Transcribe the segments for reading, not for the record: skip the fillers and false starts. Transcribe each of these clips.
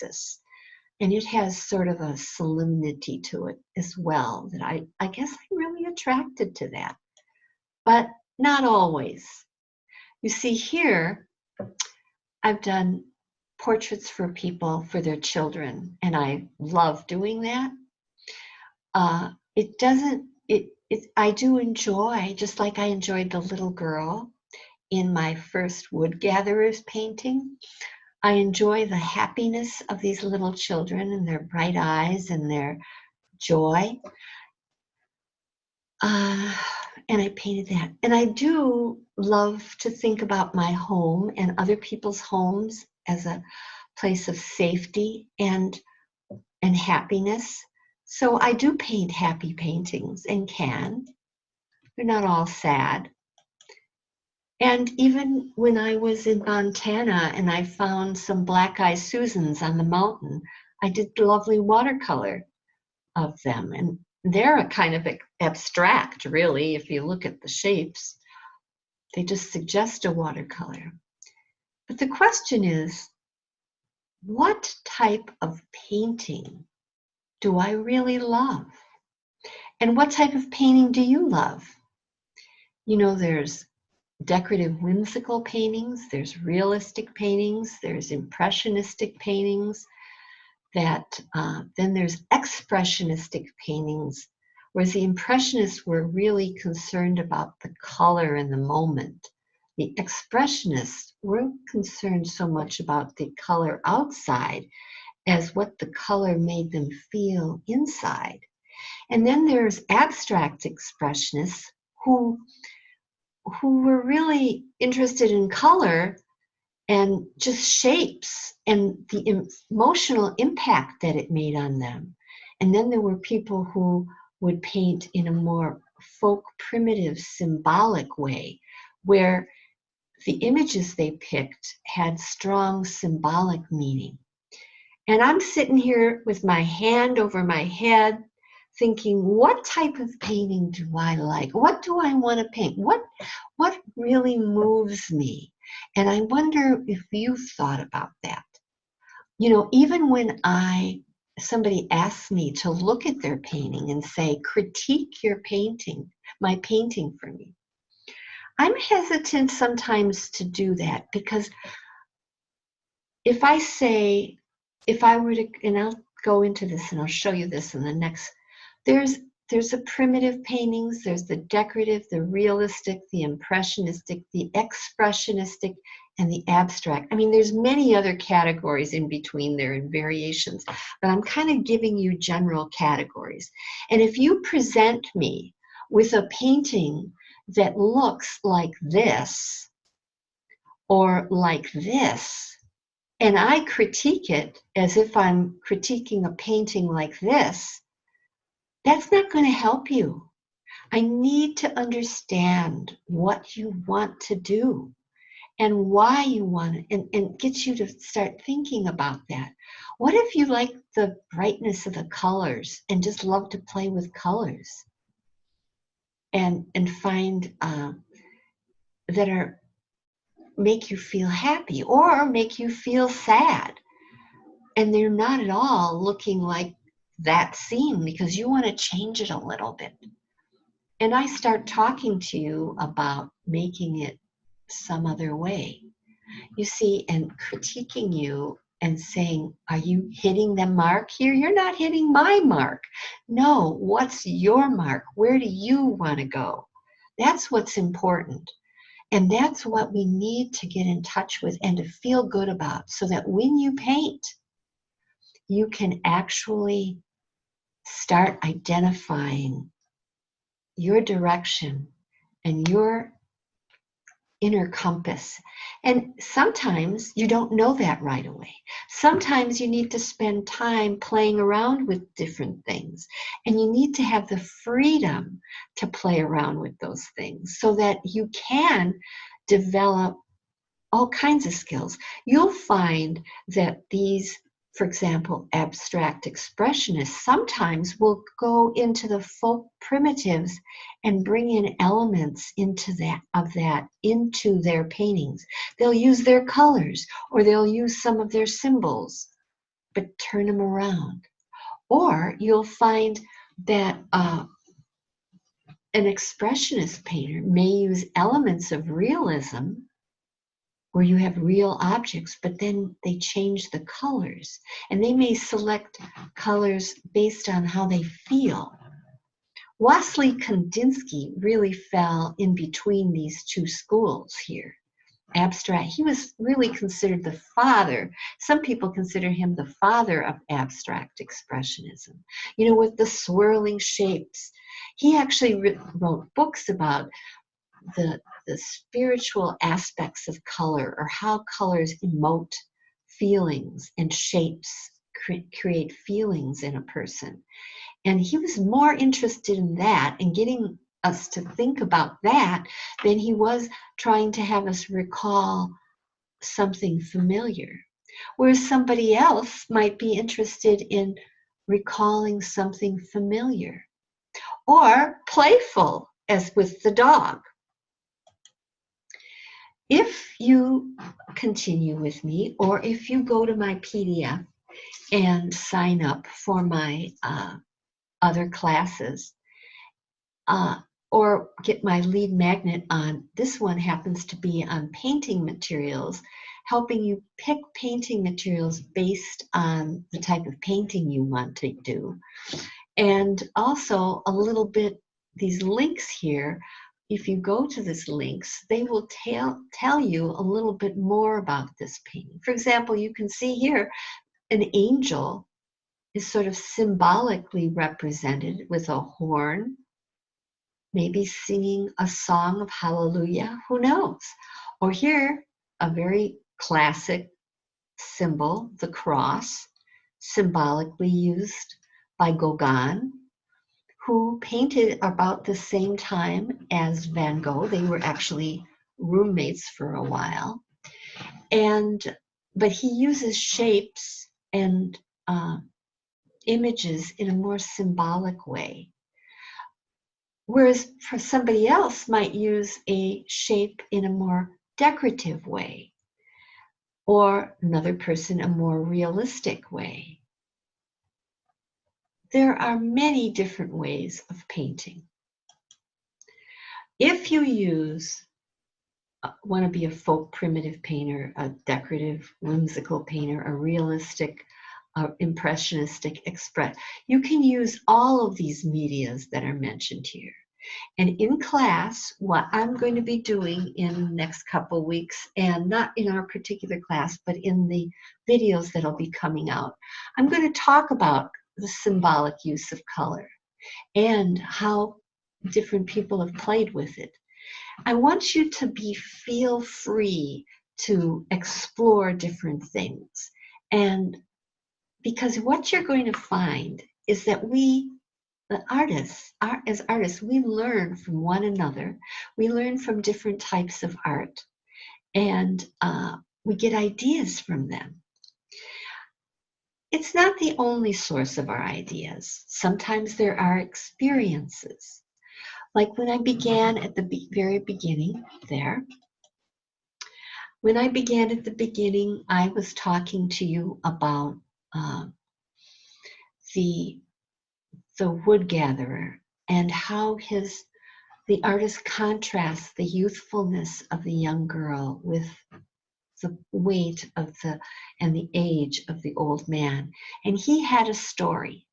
emphasis. And it has sort of a solemnity to it as well, that I guess I'm really attracted to that, but not always. You see here, I've done portraits for people, for their children, and I love doing that. I do enjoy, just like I enjoyed the little girl in my first wood gatherers painting, I enjoy the happiness of these little children and their bright eyes and their joy. And I painted that. And I do love to think about my home and other people's homes as a place of safety and happiness. So I do paint happy paintings and can. They're not all sad. And even when I was in Montana and I found some black-eyed Susans on the mountain, I did lovely watercolor of them. And they're a kind of abstract, really, if you look at the shapes. They just suggest a watercolor. But the question is, what type of painting do I really love? And what type of painting do you love? You know, there's decorative whimsical paintings, there's realistic paintings, there's impressionistic paintings, then there's expressionistic paintings, whereas the impressionists were really concerned about the color and the moment. The expressionists weren't concerned so much about the color outside as what the color made them feel inside. And then there's abstract expressionists who were really interested in color and just shapes and the emotional impact that it made on them. And then there were people who would paint in a more folk, primitive, symbolic way, where the images they picked had strong symbolic meaning. And I'm sitting here with my hand over my head, thinking, what type of painting do I like? What do I want to paint? What really moves me? And I wonder if you've thought about that. You know, even when somebody asks me to look at their painting and say, critique your painting, my painting for me, I'm hesitant sometimes to do that, because if I were to, and I'll go into this and I'll show you this in the next, there's the primitive paintings, there's the decorative, the realistic, the impressionistic, the expressionistic, and the abstract. I mean, there's many other categories in between there and variations, but I'm kind of giving you general categories. And if you present me with a painting that looks like this or like this, and I critique it as if I'm critiquing a painting like this, that's not going to help you. I need to understand what you want to do and why you want it, and get you to start thinking about that. What if you like the brightness of the colors and just love to play with colors and find that make you feel happy or make you feel sad, and they're not at all looking like that scene because you want to change it a little bit. And I start talking to you about making it some other way. You see, and critiquing you and saying, are you hitting the mark here? You're not hitting my mark. No, what's your mark? Where do you want to go? That's what's important. And that's what we need to get in touch with and to feel good about, so that when you paint, you can actually start identifying your direction and your inner compass. And sometimes you don't know that right away. Sometimes you need to spend time playing around with different things, and you need to have the freedom to play around with those things so that you can develop all kinds of skills. You'll find that these, for example, abstract expressionists sometimes will go into the folk primitives and bring in elements into their paintings. They'll use their colors, or they'll use some of their symbols, but turn them around. Or you'll find that an expressionist painter may use elements of realism where you have real objects, but then they change the colors. And they may select colors based on how they feel. Wassily Kandinsky really fell in between these two schools here. Abstract, he was really considered the father. Some people consider him the father of abstract expressionism, with the swirling shapes. He actually wrote books about the spiritual aspects of color, or how colors emote feelings and shapes create feelings in a person. And he was more interested in that and getting us to think about that than he was trying to have us recall something familiar. Whereas somebody else might be interested in recalling something familiar or playful, as with the dog. If you continue with me, or if you go to my PDF and sign up for my other classes, or get my lead magnet on, this one happens to be on painting materials, helping you pick painting materials based on the type of painting you want to do. And also a little bit, these links here, if you go to these links, they will tell you a little bit more about this painting. For example, you can see here an angel is sort of symbolically represented with a horn, maybe singing a song of hallelujah, who knows? Or here, a very classic symbol, the cross, symbolically used by Gauguin, who painted about the same time as Van Gogh. They were actually roommates for a while. But he uses shapes and images in a more symbolic way. Whereas for somebody else might use a shape in a more decorative way, or another person a more realistic way. There are many different ways of painting. If you want to be a folk primitive painter, a decorative, whimsical painter, a realistic, impressionistic express, you can use all of these medias that are mentioned here. And in class, what I'm going to be doing in the next couple weeks, and not in our particular class, but in the videos that'll be coming out, I'm going to talk about the symbolic use of color and how different people have played with it. I want you to feel free to explore different things. And because what you're going to find is that as artists, we learn from one another. We learn from different types of art, and we get ideas from them. It's not the only source of our ideas. Sometimes there are experiences. Like when I began at the very beginning there. When I began at the beginning, I was talking to you about the wood gatherer and how the artist contrasts the youthfulness of the young girl with the weight and the age of the old man. And he had a story.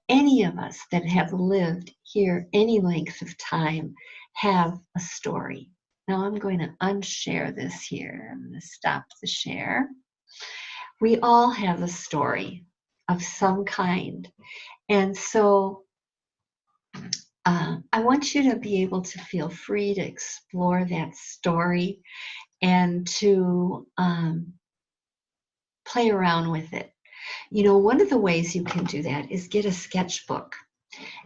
Any of us that have lived here any length of time have a story. Now I'm going to unshare this here. I'm going to stop the share. We all have a story of some kind. And so I want you to be able to feel free to explore that story and to play around with it. One of the ways you can do that is get a sketchbook.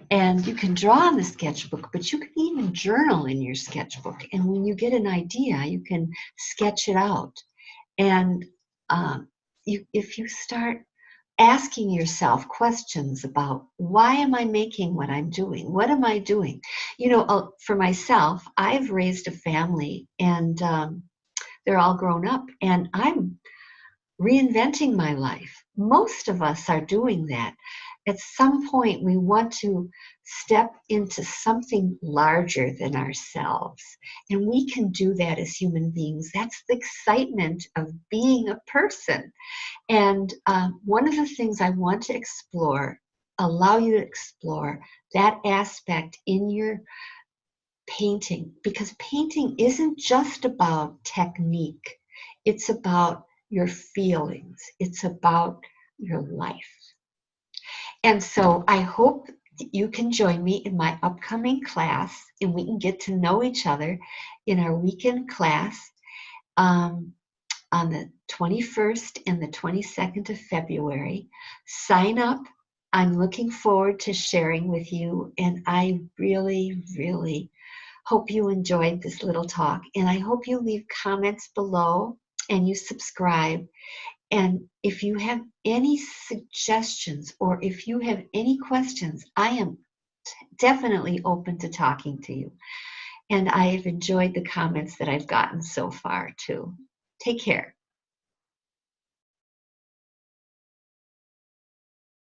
And you can draw in the sketchbook, but you can even journal in your sketchbook. And when you get an idea, you can sketch it out. And if you start asking yourself questions about, why am I making what I'm doing? What am I doing? For myself, I've raised a family, and they're all grown up, and reinventing my life. Most of us are doing that. At some point, we want to step into something larger than ourselves. And we can do that as human beings. That's the excitement of being a person. And one of the things I want to explore, allow you to explore that aspect in your painting, because painting isn't just about technique, it's about your feelings, it's about your life. And so I hope that you can join me in my upcoming class and we can get to know each other in our weekend class on the 21st and the 22nd of February. Sign up. I'm looking forward to sharing with you, and I really, really hope you enjoyed this little talk, and I hope you leave comments below and you subscribe. And if you have any suggestions or if you have any questions, I am definitely open to talking to you. And I have enjoyed the comments that I've gotten so far too. Take care.